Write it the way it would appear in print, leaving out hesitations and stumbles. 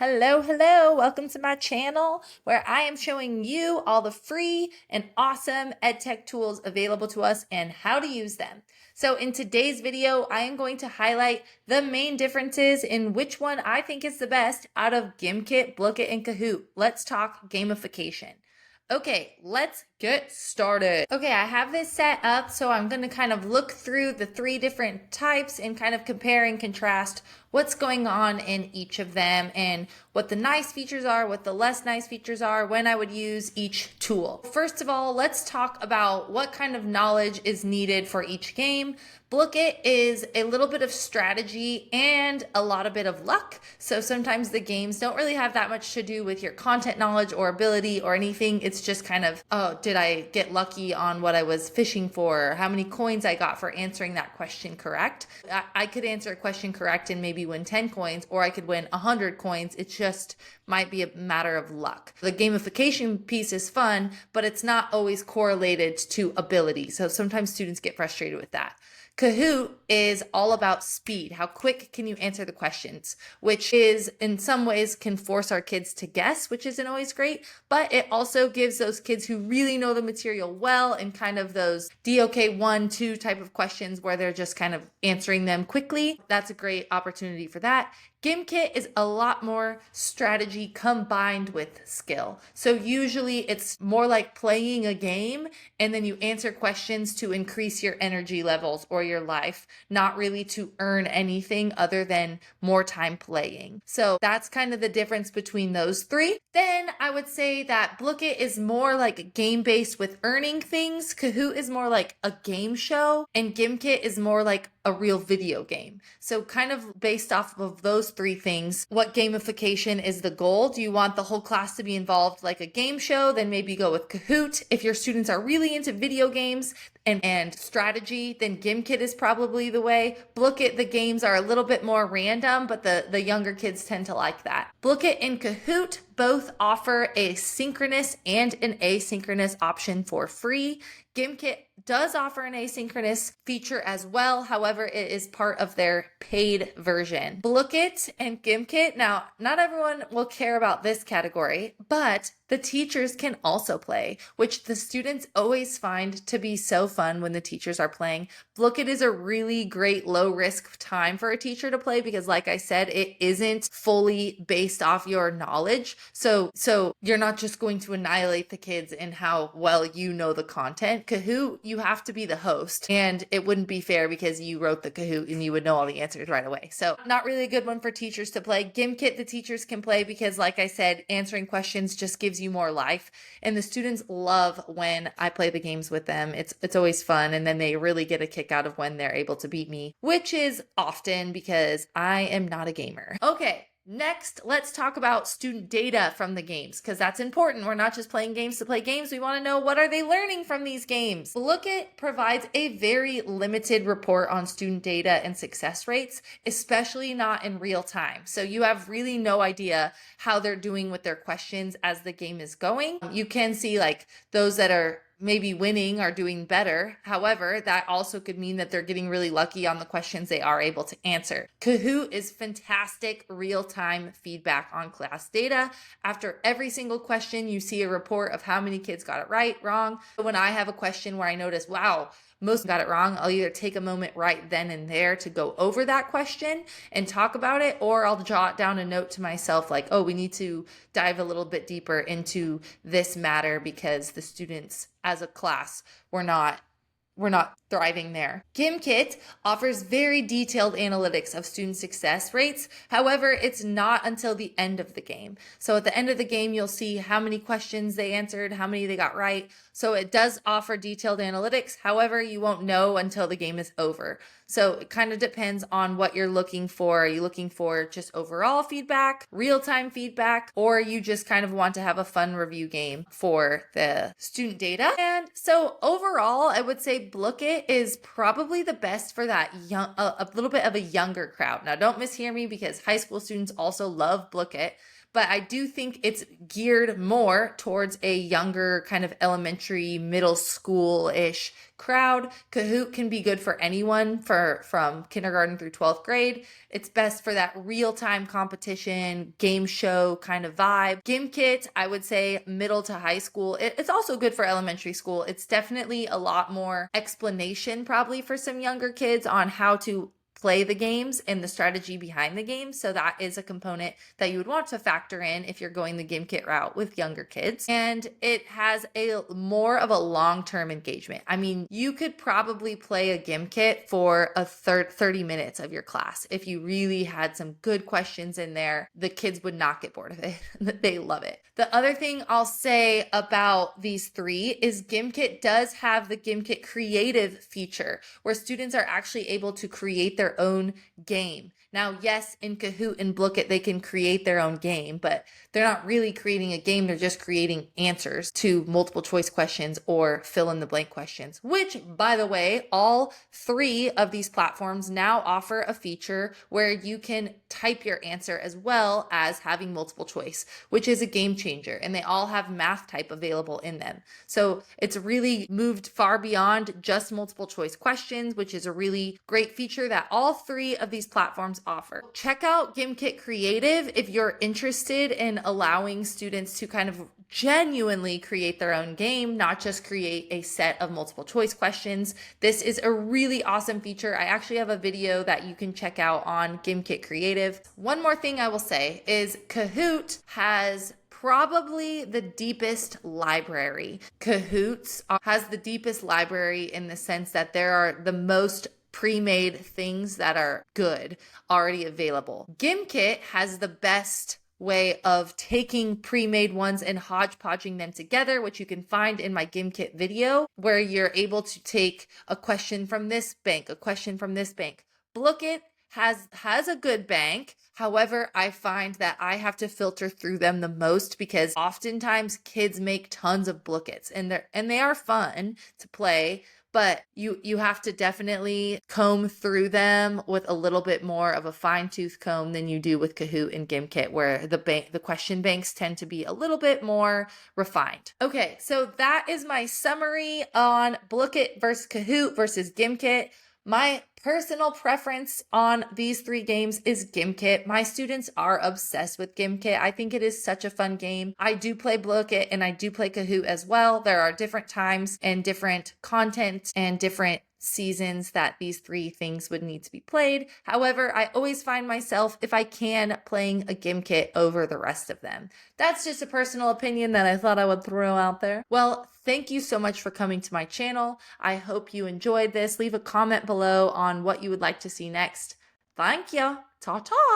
Hello, hello. Welcome to my channel where I am showing you all the free and awesome EdTech tools available to us and how to use them. So in today's video, I am going to highlight the main differences in which one I think is the best out of Gimkit, Blooket, and Kahoot. Let's talk gamification. Okay, let's get started. Okay, I have this set up, so I'm going to kind of look through the three different types and kind of compare and contrast what's going on in each of them and what the nice features are, what the less nice features are, when I would use each tool. First of all, let's talk about what kind of knowledge is needed for each game. Blooket is a little bit of strategy and a lot of bit of luck. So sometimes the games don't really have that much to do with your content knowledge or ability or anything. It's just kind of, oh, did I get lucky on what I was fishing for? Or how many coins I got for answering that question correct? I could answer a question correct and maybe win 10 coins, or I could win 100 coins. It just might be a matter of luck. The gamification piece is fun, but it's not always correlated to ability. So sometimes students get frustrated with that. Kahoot is all about speed. How quick can you answer the questions, which is in some ways can force our kids to guess, which isn't always great, but it also gives those kids who really know the material well and kind of those DOK 1, 2 type of questions where they're just kind of answering them quickly. That's a great opportunity for that. Gimkit is a lot more strategy combined with skill. So usually it's more like playing a game and then you answer questions to increase your energy levels or your life, not really to earn anything other than more time playing. So that's kind of the difference between those three. Then I would say that Blooket is more like game-based with earning things. Kahoot is more like a game show, and Gimkit is more like a real video game. So kind of based off of those three things, what gamification is the goal? Do you want the whole class to be involved like a game show? Then maybe go with Kahoot. If your students are really into video games and strategy, then Gimkit is probably the way. Blooket, the games are a little bit more random, but the younger kids tend to like that. Blooket and Kahoot both offer a synchronous and an asynchronous option for free. Gimkit does offer an asynchronous feature as well. However, it is part of their paid version. Blooket and Gimkit, now not everyone will care about this category, but the teachers can also play, which the students always find to be so fun when the teachers are playing. Blooket is a really great low risk time for a teacher to play because like I said, it isn't fully based off your knowledge. So you're not just going to annihilate the kids in how well you know the content. Kahoot, you have to be the host and it wouldn't be fair because you wrote the Kahoot and you would know all the answers right away. So not really a good one for teachers to play. Gimkit, the teachers can play because like I said, answering questions just gives you more life. And the students love when I play the games with them. It's always fun. And then they really get a kick out of when they're able to beat me, which is often because I am not a gamer. Okay. Next, let's talk about student data from the games because that's important. We're not just playing games to play games. We want to know what are they learning from these games. Blooket provides a very limited report on student data and success rates, especially not in real time. So you have really no idea how they're doing with their questions as the game is going. You can see like those that are maybe winning are doing better. However, that also could mean that they're getting really lucky on the questions they are able to answer. Kahoot is fantastic real-time feedback on class data. After every single question, you see a report of how many kids got it right, wrong. When I have a question where I notice, wow, most got it wrong, I'll either take a moment right then and there to go over that question and talk about it, or I'll jot down a note to myself like, oh, we need to dive a little bit deeper into this matter because the students as a class we're not thriving there. Gimkit offers very detailed analytics of student success rates. However, it's not until the end of the game. So at the end of the game, you'll see how many questions they answered, how many they got right. So it does offer detailed analytics. However, you won't know until the game is over. So it kind of depends on what you're looking for. Are you looking for just overall feedback, real-time feedback, or you just kind of want to have a fun review game for the student data? And so overall, I would say Blooket is probably the best for that young, a little bit of a younger crowd. Now, don't mishear me because high school students also love Blooket, but I do think it's geared more towards a younger kind of elementary, middle school-ish crowd. Kahoot can be good for anyone from kindergarten through 12th grade. It's best for that real-time competition, game show kind of vibe. Gimkit, I would say middle to high school. It's also good for elementary school. It's definitely a lot more explanation probably for some younger kids on how to play the games and the strategy behind the games. So that is a component that you would want to factor in if you're going the Gimkit route with younger kids. And it has a more of a long-term engagement. I mean, you could probably play a Gimkit for a 30 minutes of your class. If you really had some good questions in there, the kids would not get bored of it. They love it. The other thing I'll say about these three is Gimkit does have the Gimkit creative feature where students are actually able to create their own game. Now, yes, in Kahoot and Blooket, they can create their own game, but they're not really creating a game. They're just creating answers to multiple choice questions or fill in the blank questions, which, by the way, all three of these platforms now offer a feature where you can type your answer as well as having multiple choice, which is a game changer. And they all have math type available in them. So it's really moved far beyond just multiple choice questions, which is a really great feature that all three of these platforms offer. Check out Gimkit Creative if you're interested in allowing students to kind of genuinely create their own game, not just create a set of multiple choice questions. This is a really awesome feature. I actually have a video that you can check out on Gimkit Creative. One more thing I will say is Kahoot has probably the deepest library. Kahoot has the deepest library in the sense that there are the most pre-made things that are good already available. Gimkit has the best way of taking pre-made ones and hodgepodging them together, which you can find in my Gimkit video, where you're able to take a question from this bank, a question from this bank. Blooket has a good bank. However, I find that I have to filter through them the most because oftentimes kids make tons of Blookets and they are fun to play, but you have to definitely comb through them with a little bit more of a fine-tooth comb than you do with Kahoot and Gimkit, where the question banks tend to be a little bit more refined. Okay, so that is my summary on Blooket versus Kahoot versus Gimkit. My personal preference on these three games is Gimkit. My students are obsessed with Gimkit. I think it is such a fun game. I do play Blooket and I do play Kahoot as well. There are different times and different content and different seasons that these three things would need to be played. However, I always find myself, if I can, playing a Gimkit over the rest of them. That's just a personal opinion that I thought I would throw out there. Well, thank you so much for coming to my channel. I hope you enjoyed this. Leave a comment below on what you would like to see next. Thank you. Ta-ta.